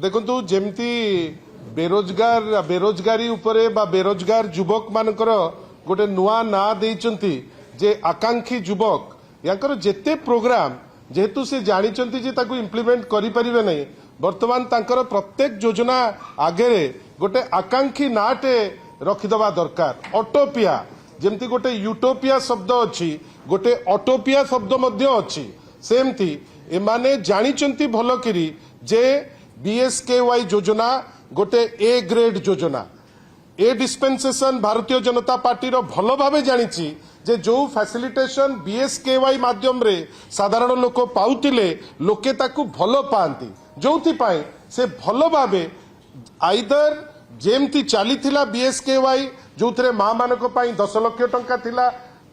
देखु जमती बेरोजगारी उपरे बा बेरोजगार युवक मानकर गोटे नुआ ना देइचंती जे आकांक्षी युवक याकर जेते प्रोग्राम जेहेतु से जानिचंती जे ताकू इम्प्लीमेंट करि परिबे नै वर्तमान तांकर प्रत्येक योजना आगे गोटे आकांक्षी नाटे रखिदवा दरकार। ऑटोपिया जेमती गोटे यूटोपिया शब्द अच्छी गोटे ऑटोपिया शब्द मध्य अच्छी सेमती एमाने जानिचंती भल करी जे बीएसकेवाई योजना गोटे ए ग्रेड योजना ए डिस्पेंसेशन भारतीय जनता पार्टी रो भल भावे जानिची जे जो फैसिलिटेशन बीएसकेवाई माध्यम रे साधारण लोक पाउतिले लोके ताकू भल पांती जोथि पाई से भल भावे आइदर जेमती चली बीएसकेवाई जो थे माँ मानक 10 लाख टंका थिला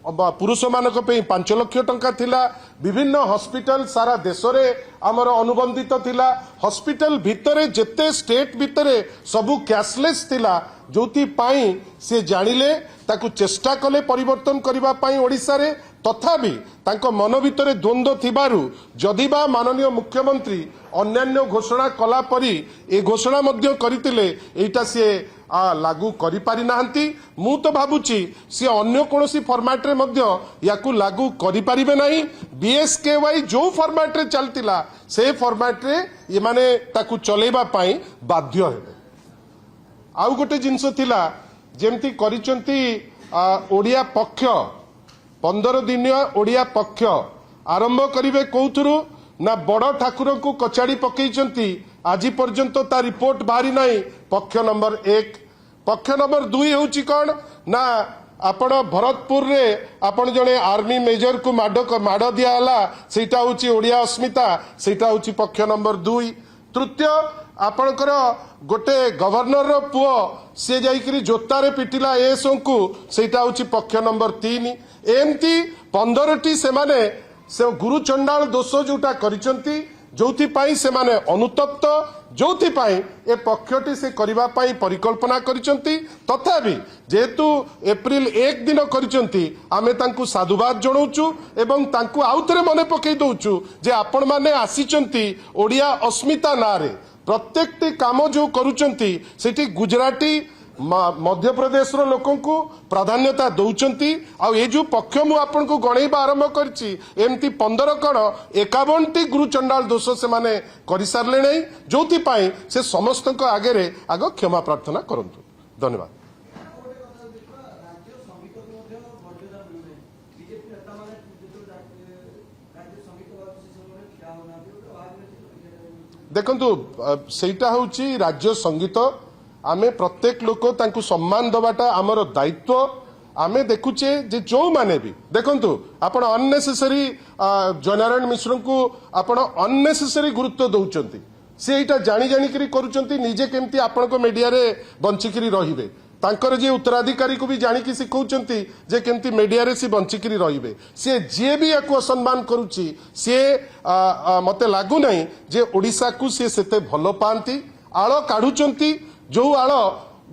पुरुष मानक 5 लाख टंका थिला विभिन्न हॉस्पिटल सारा देश रे आमर अनुबंधित थिला हॉस्पिटल भितरे जेते स्टेट भितरे सबु कैशलेस थिला जोथि पाई से जानिले ताकू चेष्टा कले परिवर्तन करबा पाई ओडिसा रे तथापि तांको मन भितरे द्वंद्व थिबारु जदिबा माननीय मुख्यमंत्री अन्यान्य घोषणा कला परी ए घोषणा मध्य करितिले एटा से लागू करि पारि नाहंती मु तो भाबुची से अन्य कोनोसी फॉर्मेट रे मध्य याकू लागू करि पारिबे नाही बीएसकेवाई जो फॉर्मेट रे चलतिला से फॉर्मेट रे ये माने ताकू चलेबा पाई बाध्य हेबे। आउ गोटे जिंस थिला जेमती करिचंती ओडिया पक्ष 15 दिनिया ओडिया पक्ष आरंभ करिवे कोउथुरु ना बड़ ठाकुर को कचाड़ी पकईचंती आज पर्यंत ता रिपोर्ट बाहरी नाही। पक्ष नंबर 1 पक्ष नंबर 2 होउची कोन ना आपण भरतपुर रे आपण जने आर्मी मेजर को माड दिया हला सेटा होउची ओडिया अस्मिता सेटा होउची पक्ष नंबर 2। तृतीय आपणकर गोटे गवर्नर रो पुओ से जाइकरी जोतारे पिटिला एसओ को सेटा होउची पक्ष नंबर 3। एमती 15टी से माने से गुरु चंडाल दोष जोटा करिसंती जोथि पाई से माने अनुतप्त जोथि पाई ए पक्षटी से करबा पाई परिकल्पना करिसंती तथापि जेतु एप्रिल 1 दिन करिसंती आमे तांकु साधुवाद जणाउचु एवं तांकु आउथरे मने पकई दउचु जे आपण माने आसीचंती ओडिया अस्मिता नारे प्रत्येकटी काम जो करूचंती सेठी गुजराती मध्य प्रदेश रो लोकों को प्राधान्यता दौचंती आ ये जो पक्ष मु आपन को गणेबा आरंभ करची एमती 15 कण 51टी गुरु चंडाल दोष से माने करि सारले नै जोथि पाई से समस्त को आगे रे आगो क्षमा प्रार्थना करंतु। धन्यवाद। देखंतु सेटा होची राज्य संगीत आमे प्रत्येक लोक तांकु सम्मान दबाटा आमर दायित्व आमे देखुचे जे जो माने भी देखंतु आपण अननेसेसरी जननारायण मिश्र को आपण अननेसेसरी गुरुत्व दउचंती से एटा जानी जानी करी करूचंती निजे केमती आपण को मीडिया रे बंचिकरी रहिबे तांकर जे उत्तराधिकारी को भी जानी की सिखौचंती जे केमती मीडिया रे से बंचिकरी रहिबे से जे भी याकू असम्मान करूची से मते लागू नाही जे ओडिसा को से सेते भलो पांती आळ काढुचंती जो आळ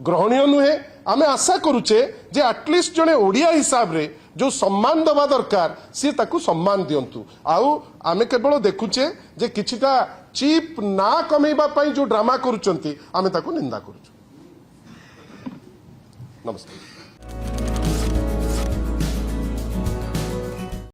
ग्रहणीय नुहे आमे आशा करूचे जे एटलिस्ट जने ओडिया हिसाब रे जो सम्मान दबा दरकार सी ताकू सम्मान दियंतु आउ आमे केवल देखुचे जे किछिटा चीप ना कमेबा पई जो ड्रामा करूचंती आमे ताकू निंदा करूछु। नमस्कार।